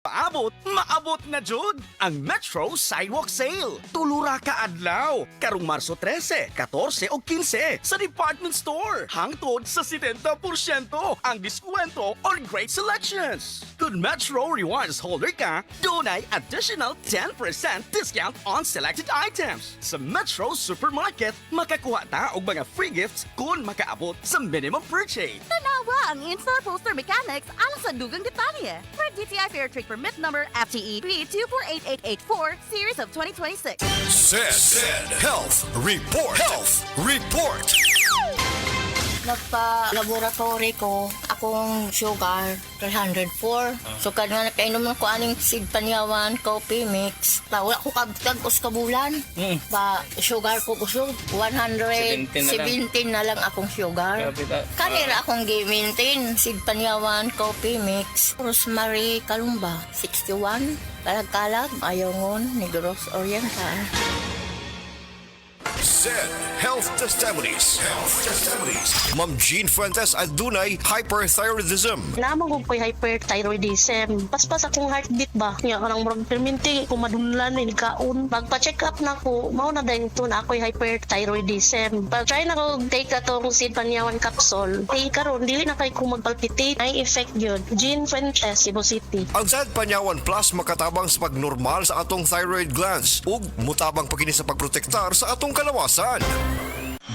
Maabot na jud ang Metro Sidewalk Sale. Tulura ka adlaw karong Marso 13, 14 o 15 sa department store. Hangtod sa 70% ang diskwento or great selections. Kung Metro Rewards holder ka, dunay additional 10% discount on selected items. Sa Metro Supermarket, makakuha ta og mga free gifts kung makaabot sa minimum purchase. Tanawa ang in-store poster mechanics alang sa dugang detalye. For DTI Fair Trick Permit Number FTE 3248884 Series of 2026. Said Health Report. Nagpa-laboratory ko, akong sugar, 304. So, kanya nakainom ko aning Sid Panyawan coffee mix. Wala ko kabtag-os kabulan. Ba, sugar ko kusog, 117 na lang akong sugar. Kanira akong gi-maintain, Sid Panyawan coffee mix. Rosemary Kalumba, 61. Kalag-kalag, Ayongon, Negros Oriental. Said Health Testimonies. Ma'am Jean Fuentes adunay hyperthyroidism. Naman ko ko'y hyperthyroidism. Paspas akong heartbeat ba? Nga karang murag perminti, kung madunlan na nikaon. Pagpa-check up na ko, mao na dahil ito na ako'y hyperthyroidism. Pag-try na ko take atong Sid Panyawan capsule. Karon, dili na kayo kung magpalpitate. Ay effect yun. Jean Fuentes, Cebu City. Ang Said Panyawan Plus makatabang sa pagnormal sa atong thyroid glands ug mutabang pa kini sa pagprotektar sa atong kalawasan.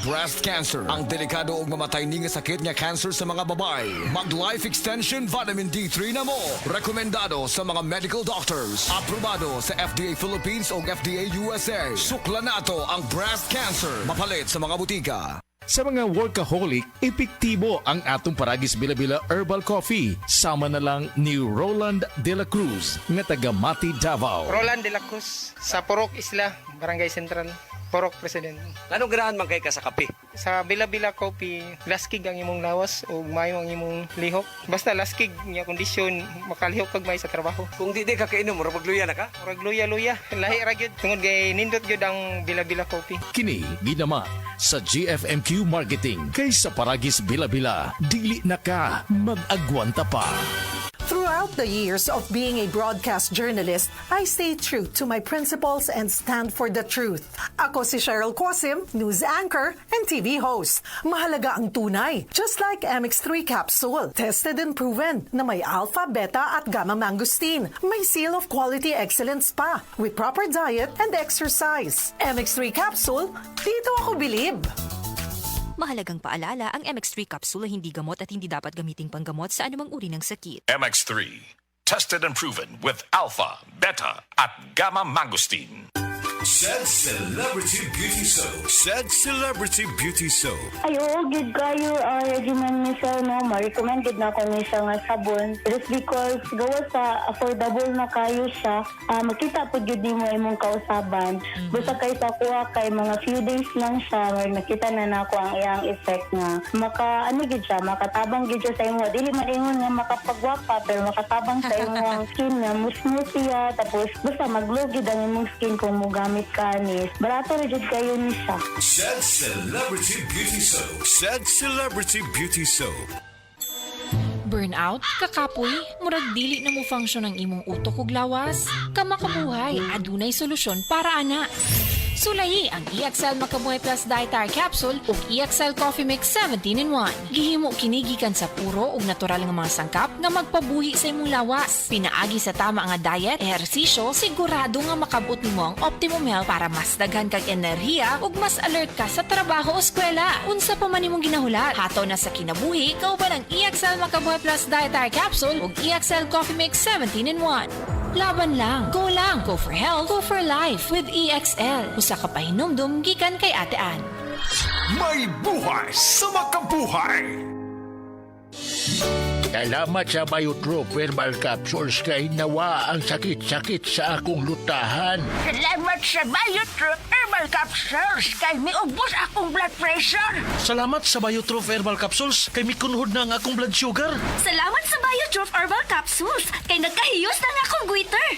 Breast cancer, ang delikado ug mamatay ni nga sakit nga cancer sa mga babae. Mag-Life Extension Vitamin D3 na mo. Rekomendado sa mga medical doctors. Aprobado sa FDA Philippines ug FDA USA. Sukla nato ang breast cancer. Mapalit sa mga butika. Sa mga workaholic, epektibo ang atong Paragis Bila-Bila Herbal Coffee. Sama na lang ni Roland De La Cruz, nga taga Mati, Davao. Roland De La Cruz, sa Purok Isla, Barangay Central, Purok President. Anong ganahan man kay ka sa kape? Sa Bila-Bila Coffee, laskig ang imong lawas o mayo ang imong lihok. Basta laskig niya kondisyon, makalihok kag may sa trabaho. Kung di ka kainom, mura magluya na ka? Murag luya-luya, lahi ra gyud. Tungod kay nindot gyud ang Bila-Bila Coffee. Kini ginama sa GFMQ Marketing. Kaysa Paragis Bila-Bila, dili na ka mag-agwanta pa. Throughout the years of being a broadcast journalist, I stay true to my principles and stand for the truth. Ako si Cheryl Cosim, news anchor and TV host. Mahalaga ang tunay, just like MX3 capsule. Tested and proven na may alpha, beta at gamma mangosteen. May seal of quality excellence pa with proper diet and exercise. MX3 capsule, dito ako bilib. Mahalagang paalala, ang MX3 capsule ay hindi gamot at hindi dapat gamiting panggamot sa anumang uri ng sakit. MX3, tested and proven with alpha, beta, at gamma mangosteen. Said Celebrity Beauty Soap. Ayo, good kayo regimen ni siya, no? Ma-recommended na ako ni siya nga sabon. Just because gawa sa affordable na kayo siya, makita po yun din mo imong kausaban. Basta kayo sa kuha kay mga few days lang siya, nakita na ako ang iyang effect nga. Makatabang gid siya sa imo. Dili man ingon nga makapagwapa, pero makatabang sa imong skin nga, musmooth siya. Tapos, basta mag-glow gid ang imong skin kung mo gamit kanis. Barato rin kayo ni siya. Said Celebrity Beauty Soap. Burnout, kakapoy, murag dili na mo function ang imong utok ug lawas. Kamakabuhay, adunay solusyon para ana. Sulayi ang EXL Makabuhay Plus Dietary Capsule ug EXL Coffee Mix 17-in-1. Gihimo kini gikan sa puro ug natural nga mga sangkap nga magpabuhi sa imong lawas. Pinaagi sa tama nga diet, ehersisyo, sigurado nga makabot nimo ang optimum health para mas daghan kag enerhiya ug mas alert ka sa trabaho o eskwela. Unsa pa man imong ginahulat, hataw na sa kinabuhi, kauban ang EXL Makabuhay Plus Dietary Capsule ug EXL Coffee Mix 17-in-1. Laban lang. Go for health, go for life with EXL. Usa ka pahinumdum gikan kay Ate Ann. May buhay sa makabuhay! Salamat sa Biotrope Herbal Capsules kay nawa ang sakit-sakit sa akong lutahan. Salamat sa Biotrope Herbal Capsules kay miubos akong blood pressure. Salamat sa Biotrope Herbal Capsules kay mikunhod na ang akong blood sugar. Salamat sa Biotrope Herbal Capsules kay nagkahiyos na nga akong goiter.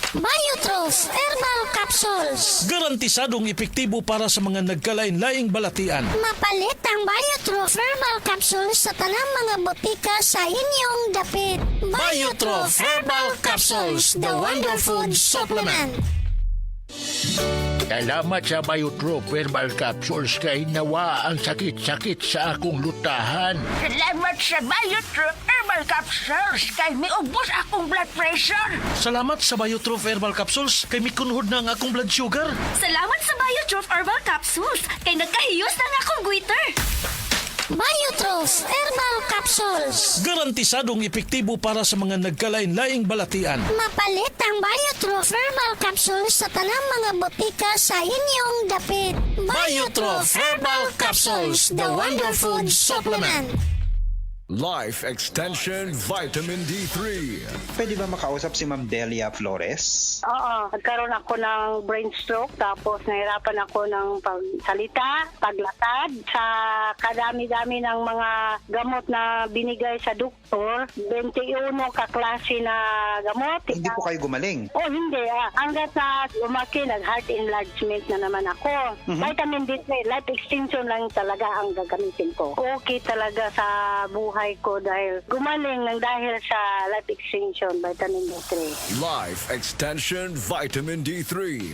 Biotrope Herbal Capsules. Garantisadong epektibo para sa mga nagkalain-laing balatian. Mapalit ang Biotrope Herbal Capsules sa tanang mga botika sa inyong dapit. Biotrope Biotro Herbal Capsules, the Wonder Food Supplement. Salamat sa Biotro Herbal Capsules kay nawa ang sakit-sakit sa akong lutahan. Salamat sa Biotrop Herbal Capsules kay miubos akong blood pressure. Salamat sa Biotroph Herbal Capsules kay mikunhod na ang akong blood sugar. Salamat sa Biotrop Herbal Capsules kay nagkahiyos na nga akong goiter. Biotroph Herbal Capsules. Garantisadong epektibo para sa mga nagkalain-laing balatian. Mapalit ang Biotroph Herbal Capsules sa tanang mga botika sa inyong dapit. Biotroph Herbal Capsules, the Wonder Food Supplement. Life Extension Vitamin D3. Pwede ba makausap si Ma'am Delia Flores? Oo, nagkaroon ako ng brain stroke tapos nahirapan ako ng pagsalita, paglatad. Sa kadami-dami ng mga gamot na binigay sa doktor, 21 kaklase na gamot. Hindi po kayo gumaling? Oh, hindi. Hanggat na lumaki, nag-heart enlargement na naman ako. Vitamin D3, life extension lang talaga ang gagamitin ko. Okay talaga sa buhay ko dahil gumaling ng dahil sa life extension, vitamin D3. Life Extension Vitamin D3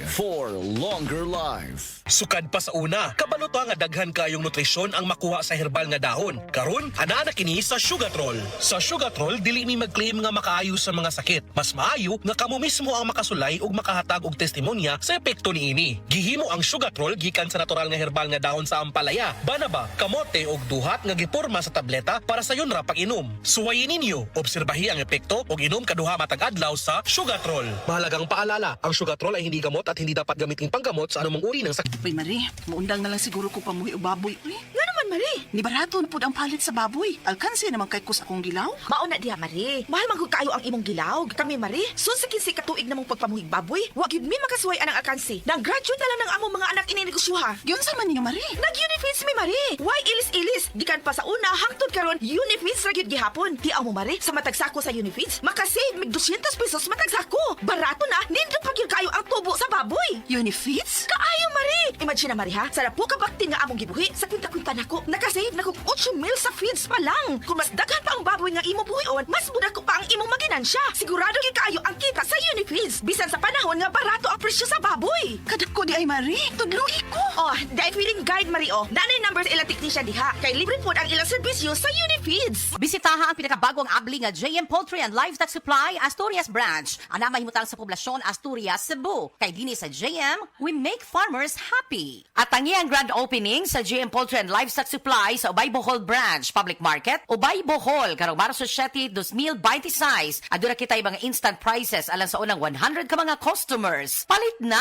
for longer life. Sukad pa sa una, kabalo to nga daghan kayong nutrisyon ang makuha sa herbal nga dahon. Karon, ana na kini sa Sugatrol. Sa Sugatrol, dili mi mag-claim nga makaayo sa mga sakit. Mas maayo nga kamo mismo ang makasulay ug makahatag og testimonya sa epekto niini. Gihimo ang Sugatrol gikan sa natural nga herbal nga dahon sa ampalaya, banaba, kamote ug duhat nga giporma sa tableta para sa yon ra pag-inom. Suwayin ninyo, obserbahi ang epekto ug inom kaduha matag adlaw sa Sugatrol. Mahalagang paalala, ang Sugatrol ay hindi gamot at hindi dapat gamitin panggamot sa anumang uri ng sakit. Uy, Marie, muundang na lang siguro ko pamuhi o baboy. Uy, Nga naman, Marie. ni barato na po ang palit sa baboy. Alkansi naman kay kus akong gilaw. Mauna diha, Marie. Mahal man kayo ang imong gilaw. Kami, Marie, sunsa kinsi katuig namong pagpamuhig baboy. Wa gyud mi makasuway anang alkansi. Nag-graduate na lang ng among mga anak ininegosyoha. Yun sa man niyo, Marie. Nag-Unifeeds mi, Marie. Why ilis-ilis? Gikan pa sa una, hangtod karon Unifeeds ra gyud gihapon. Ti mo, Marie, sa matag sako sa Unifeeds, makasave mig 200 pesos matag sako. Barato na, nindot pa gyud kayo ang tubo sa baboy. Unifeeds? Kaayo, Marie. Imagine na, Marie, ha? Sa po ka bakti nga among gibuhi, sa kwinta-kwinta nako, nakasave na kog 8 mil sa feeds pa lang. Kung mas daghan pa ang baboy nga imo buhion, mas muda ko pa ang imong maginansya. Sigurado gyud kayo ang kita sa Unifeeds. Bisan sa panahon nga barato ang presyo sa baboy. Kadako di ay, Marie. Tudluhi ko. Oh, dahil feeding guide, Marie, oh. Nanay numbers ilang technician diha. Kay libre po ang ilang serbisyo sa Unifeeds. Bisitaha ang pinakabagong abli nga JM Poultry and Livestock Supply Asturias Branch. Ana mahimutang sa poblasyon Asturias, Cebu. Kay dini sa JM, we make farmers happy. At tangi ang grand opening sa JM Poultry and Livestock Supply sa Ubay Bohol Branch Public Market, Ubay Bohol, karong Marso 7, 2026. Aduna kita mga instant prices alang sa unang 100 ka mga customers. Palit na